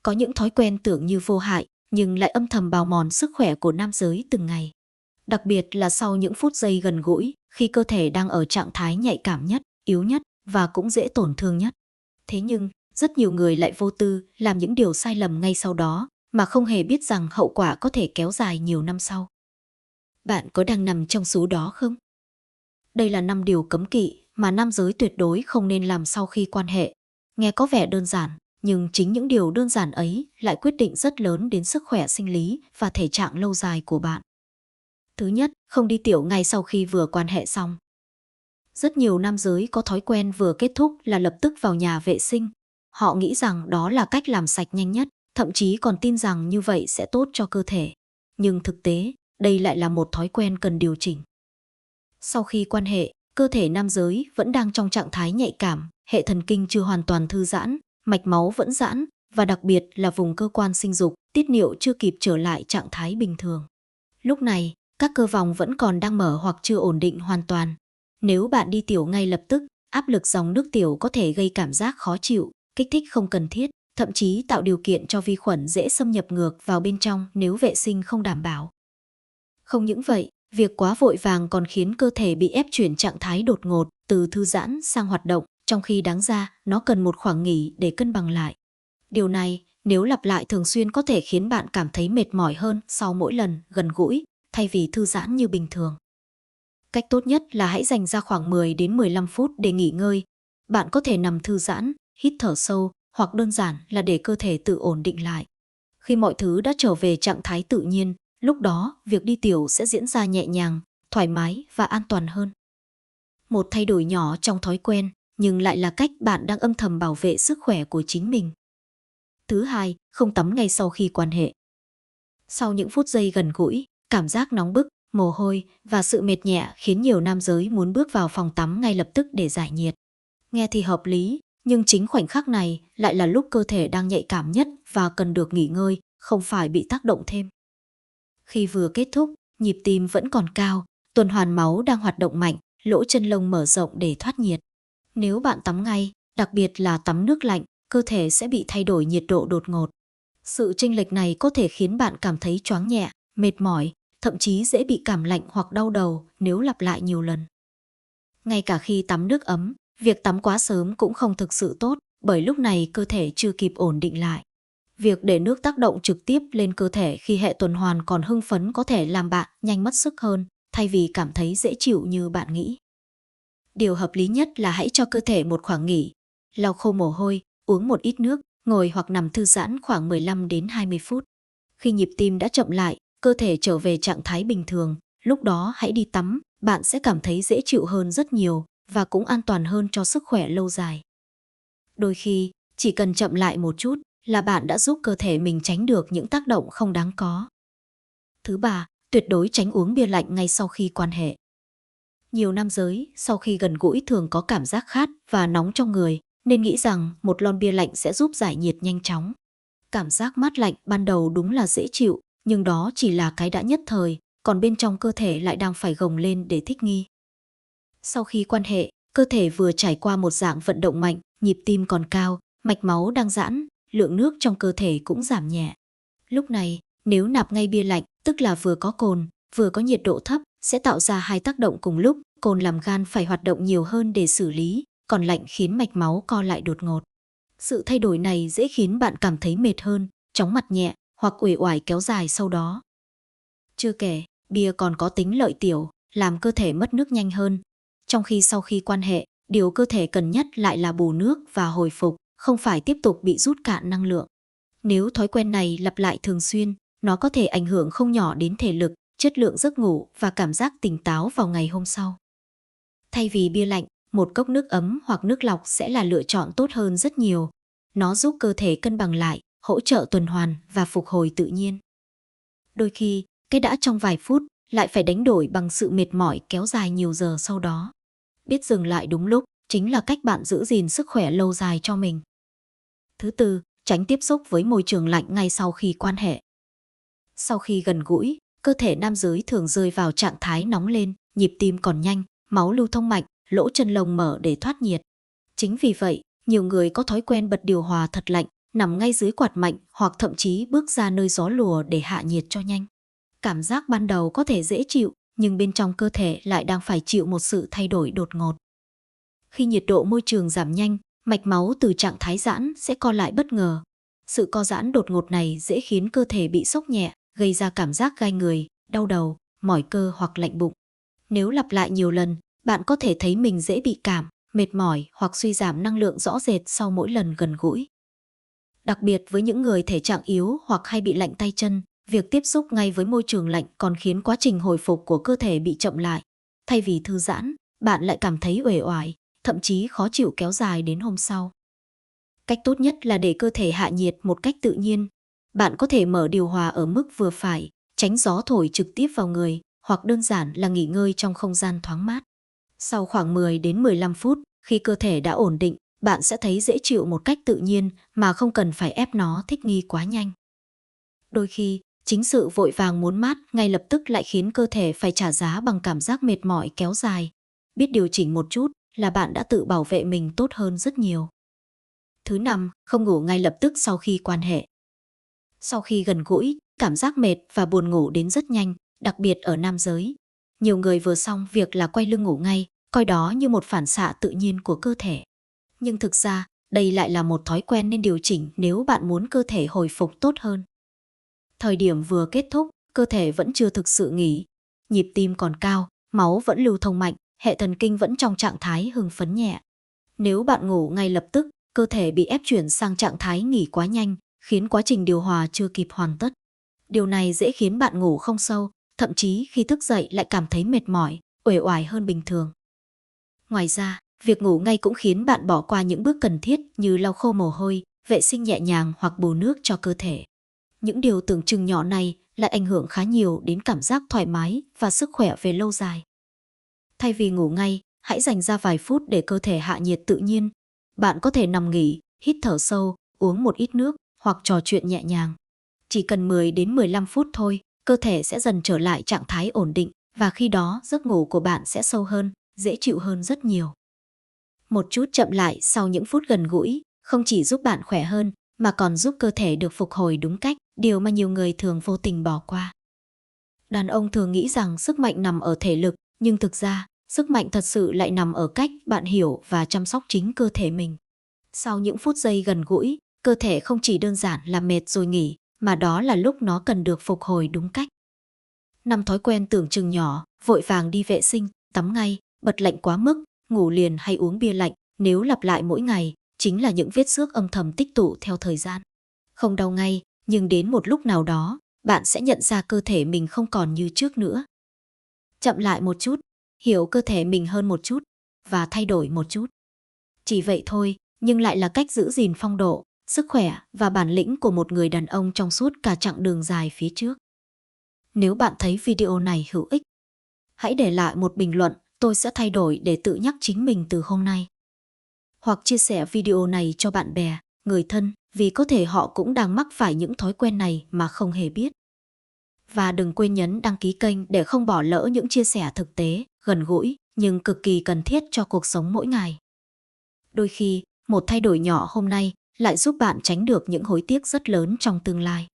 Có những thói quen tưởng như vô hại, nhưng lại âm thầm bào mòn sức khỏe của nam giới từng ngày. Đặc biệt là sau những phút giây gần gũi, khi cơ thể đang ở trạng thái nhạy cảm nhất, yếu nhất và cũng dễ tổn thương nhất. Thế nhưng, rất nhiều người lại vô tư làm những điều sai lầm ngay sau đó, mà không hề biết rằng hậu quả có thể kéo dài nhiều năm sau. Bạn có đang nằm trong số đó không? Đây là 5 điều cấm kỵ mà nam giới tuyệt đối không nên làm sau khi quan hệ. Nghe có vẻ đơn giản, nhưng chính những điều đơn giản ấy lại quyết định rất lớn đến sức khỏe sinh lý và thể trạng lâu dài của bạn. Thứ nhất, không đi tiểu ngay sau khi vừa quan hệ xong. Rất nhiều nam giới có thói quen vừa kết thúc là lập tức vào nhà vệ sinh. Họ nghĩ rằng đó là cách làm sạch nhanh nhất, thậm chí còn tin rằng như vậy sẽ tốt cho cơ thể. Nhưng thực tế, đây lại là một thói quen cần điều chỉnh. Sau khi quan hệ, cơ thể nam giới vẫn đang trong trạng thái nhạy cảm, hệ thần kinh chưa hoàn toàn thư giãn, mạch máu vẫn giãn, và đặc biệt là vùng cơ quan sinh dục, tiết niệu chưa kịp trở lại trạng thái bình thường. Lúc này, các cơ vòng vẫn còn đang mở hoặc chưa ổn định hoàn toàn. Nếu bạn đi tiểu ngay lập tức, áp lực dòng nước tiểu có thể gây cảm giác khó chịu, kích thích không cần thiết, thậm chí tạo điều kiện cho vi khuẩn dễ xâm nhập ngược vào bên trong nếu vệ sinh không đảm bảo. Không những vậy, việc quá vội vàng còn khiến cơ thể bị ép chuyển trạng thái đột ngột từ thư giãn sang hoạt động, trong khi đáng ra nó cần một khoảng nghỉ để cân bằng lại. Điều này, nếu lặp lại thường xuyên có thể khiến bạn cảm thấy mệt mỏi hơn sau mỗi lần gần gũi, thay vì thư giãn như bình thường. Cách tốt nhất là hãy dành ra khoảng 10 đến 15 phút để nghỉ ngơi. Bạn có thể nằm thư giãn, hít thở sâu, hoặc đơn giản là để cơ thể tự ổn định lại. Khi mọi thứ đã trở về trạng thái tự nhiên, lúc đó việc đi tiểu sẽ diễn ra nhẹ nhàng, thoải mái và an toàn hơn. Một thay đổi nhỏ trong thói quen, nhưng lại là cách bạn đang âm thầm bảo vệ sức khỏe của chính mình. Thứ hai, không tắm ngay sau khi quan hệ. Sau những phút giây gần gũi, cảm giác nóng bức, mồ hôi và sự mệt nhẹ khiến nhiều nam giới muốn bước vào phòng tắm ngay lập tức để giải nhiệt. Nghe thì hợp lý, nhưng chính khoảnh khắc này lại là lúc cơ thể đang nhạy cảm nhất và cần được nghỉ ngơi, không phải bị tác động thêm. Khi vừa kết thúc, nhịp tim vẫn còn cao, tuần hoàn máu đang hoạt động mạnh, lỗ chân lông mở rộng để thoát nhiệt. Nếu bạn tắm ngay, đặc biệt là tắm nước lạnh, cơ thể sẽ bị thay đổi nhiệt độ đột ngột. Sự chênh lệch này có thể khiến bạn cảm thấy choáng nhẹ, mệt mỏi, thậm chí dễ bị cảm lạnh hoặc đau đầu nếu lặp lại nhiều lần. Ngay cả khi tắm nước ấm, việc tắm quá sớm cũng không thực sự tốt, bởi lúc này cơ thể chưa kịp ổn định lại. Việc để nước tác động trực tiếp lên cơ thể khi hệ tuần hoàn còn hưng phấn có thể làm bạn nhanh mất sức hơn, thay vì cảm thấy dễ chịu như bạn nghĩ. Điều hợp lý nhất là hãy cho cơ thể một khoảng nghỉ, lau khô mồ hôi, uống một ít nước, ngồi hoặc nằm thư giãn khoảng 15 đến 20 phút. Khi nhịp tim đã chậm lại, cơ thể trở về trạng thái bình thường, lúc đó hãy đi tắm, bạn sẽ cảm thấy dễ chịu hơn rất nhiều và cũng an toàn hơn cho sức khỏe lâu dài. Đôi khi, chỉ cần chậm lại một chút là bạn đã giúp cơ thể mình tránh được những tác động không đáng có. Thứ ba, tuyệt đối tránh uống bia lạnh ngay sau khi quan hệ. Nhiều nam giới sau khi gần gũi thường có cảm giác khát và nóng trong người, nên nghĩ rằng một lon bia lạnh sẽ giúp giải nhiệt nhanh chóng. Cảm giác mát lạnh ban đầu đúng là dễ chịu, nhưng đó chỉ là cái đã nhất thời, còn bên trong cơ thể lại đang phải gồng lên để thích nghi. Sau khi quan hệ, cơ thể vừa trải qua một dạng vận động mạnh, nhịp tim còn cao, mạch máu đang giãn, lượng nước trong cơ thể cũng giảm nhẹ. Lúc này, nếu nạp ngay bia lạnh, tức là vừa có cồn, vừa có nhiệt độ thấp, sẽ tạo ra hai tác động cùng lúc. Cồn làm gan phải hoạt động nhiều hơn để xử lý, còn lạnh khiến mạch máu co lại đột ngột. Sự thay đổi này dễ khiến bạn cảm thấy mệt hơn, chóng mặt nhẹ hoặc uể oải kéo dài sau đó. Chưa kể, bia còn có tính lợi tiểu, làm cơ thể mất nước nhanh hơn. Trong khi sau khi quan hệ, điều cơ thể cần nhất lại là bù nước và hồi phục, không phải tiếp tục bị rút cạn năng lượng. Nếu thói quen này lặp lại thường xuyên, nó có thể ảnh hưởng không nhỏ đến thể lực, chất lượng giấc ngủ và cảm giác tỉnh táo vào ngày hôm sau. Thay vì bia lạnh, một cốc nước ấm hoặc nước lọc sẽ là lựa chọn tốt hơn rất nhiều. Nó giúp cơ thể cân bằng lại, hỗ trợ tuần hoàn và phục hồi tự nhiên. Đôi khi, cái đã trong vài phút lại phải đánh đổi bằng sự mệt mỏi kéo dài nhiều giờ sau đó. Biết dừng lại đúng lúc chính là cách bạn giữ gìn sức khỏe lâu dài cho mình. Thứ tư, tránh tiếp xúc với môi trường lạnh ngay sau khi quan hệ. Sau khi gần gũi, cơ thể nam giới thường rơi vào trạng thái nóng lên, nhịp tim còn nhanh, máu lưu thông mạnh, lỗ chân lông mở để thoát nhiệt. Chính vì vậy, nhiều người có thói quen bật điều hòa thật lạnh, nằm ngay dưới quạt mạnh hoặc thậm chí bước ra nơi gió lùa để hạ nhiệt cho nhanh. Cảm giác ban đầu có thể dễ chịu, nhưng bên trong cơ thể lại đang phải chịu một sự thay đổi đột ngột. Khi nhiệt độ môi trường giảm nhanh, mạch máu từ trạng thái giãn sẽ co lại bất ngờ. Sự co giãn đột ngột này dễ khiến cơ thể bị sốc nhẹ, gây ra cảm giác gai người, đau đầu, mỏi cơ hoặc lạnh bụng. Nếu lặp lại nhiều lần, bạn có thể thấy mình dễ bị cảm, mệt mỏi hoặc suy giảm năng lượng rõ rệt sau mỗi lần gần gũi. Đặc biệt với những người thể trạng yếu hoặc hay bị lạnh tay chân, việc tiếp xúc ngay với môi trường lạnh còn khiến quá trình hồi phục của cơ thể bị chậm lại. Thay vì thư giãn, bạn lại cảm thấy uể oải, thậm chí khó chịu kéo dài đến hôm sau. Cách tốt nhất là để cơ thể hạ nhiệt một cách tự nhiên. Bạn có thể mở điều hòa ở mức vừa phải, tránh gió thổi trực tiếp vào người, hoặc đơn giản là nghỉ ngơi trong không gian thoáng mát. Sau khoảng 10 đến 15 phút, khi cơ thể đã ổn định, bạn sẽ thấy dễ chịu một cách tự nhiên mà không cần phải ép nó thích nghi quá nhanh. Đôi khi, chính sự vội vàng muốn mát ngay lập tức lại khiến cơ thể phải trả giá bằng cảm giác mệt mỏi kéo dài. Biết điều chỉnh một chút là bạn đã tự bảo vệ mình tốt hơn rất nhiều. Thứ 5, không ngủ ngay lập tức sau khi quan hệ. Sau khi gần gũi, cảm giác mệt và buồn ngủ đến rất nhanh, đặc biệt ở nam giới. Nhiều người vừa xong việc là quay lưng ngủ ngay, coi đó như một phản xạ tự nhiên của cơ thể. Nhưng thực ra, đây lại là một thói quen nên điều chỉnh nếu bạn muốn cơ thể hồi phục tốt hơn. Thời điểm vừa kết thúc, cơ thể vẫn chưa thực sự nghỉ. Nhịp tim còn cao, máu vẫn lưu thông mạnh, hệ thần kinh vẫn trong trạng thái hưng phấn nhẹ. Nếu bạn ngủ ngay lập tức, cơ thể bị ép chuyển sang trạng thái nghỉ quá nhanh, khiến quá trình điều hòa chưa kịp hoàn tất. Điều này dễ khiến bạn ngủ không sâu, thậm chí khi thức dậy lại cảm thấy mệt mỏi, uể oải hơn bình thường. Ngoài ra, việc ngủ ngay cũng khiến bạn bỏ qua những bước cần thiết như lau khô mồ hôi, vệ sinh nhẹ nhàng hoặc bù nước cho cơ thể. Những điều tưởng chừng nhỏ này lại ảnh hưởng khá nhiều đến cảm giác thoải mái và sức khỏe về lâu dài. Thay vì ngủ ngay, hãy dành ra vài phút để cơ thể hạ nhiệt tự nhiên. Bạn có thể nằm nghỉ, hít thở sâu, uống một ít nước hoặc trò chuyện nhẹ nhàng. Chỉ cần 10 đến 15 phút thôi, cơ thể sẽ dần trở lại trạng thái ổn định và khi đó giấc ngủ của bạn sẽ sâu hơn, dễ chịu hơn rất nhiều. Một chút chậm lại sau những phút gần gũi không chỉ giúp bạn khỏe hơn mà còn giúp cơ thể được phục hồi đúng cách, điều mà nhiều người thường vô tình bỏ qua. Đàn ông thường nghĩ rằng sức mạnh nằm ở thể lực, nhưng thực ra, sức mạnh thật sự lại nằm ở cách bạn hiểu và chăm sóc chính cơ thể mình. Sau những phút giây gần gũi, cơ thể không chỉ đơn giản là mệt rồi nghỉ, mà đó là lúc nó cần được phục hồi đúng cách. 5 thói quen tưởng chừng nhỏ, vội vàng đi vệ sinh, tắm ngay, bật lạnh quá mức, ngủ liền hay uống bia lạnh, nếu lặp lại mỗi ngày, chính là những vết xước âm thầm tích tụ theo thời gian. Không đau ngay, nhưng đến một lúc nào đó, bạn sẽ nhận ra cơ thể mình không còn như trước nữa. Chậm lại một chút, hiểu cơ thể mình hơn một chút, và thay đổi một chút. Chỉ vậy thôi, nhưng lại là cách giữ gìn phong độ, sức khỏe và bản lĩnh của một người đàn ông trong suốt cả chặng đường dài phía trước. Nếu bạn thấy video này hữu ích, hãy để lại một bình luận, tôi sẽ thay đổi để tự nhắc chính mình từ hôm nay. Hoặc chia sẻ video này cho bạn bè, người thân, vì có thể họ cũng đang mắc phải những thói quen này mà không hề biết. Và đừng quên nhấn đăng ký kênh để không bỏ lỡ những chia sẻ thực tế, gần gũi, nhưng cực kỳ cần thiết cho cuộc sống mỗi ngày. Đôi khi, một thay đổi nhỏ hôm nay lại giúp bạn tránh được những hối tiếc rất lớn trong tương lai.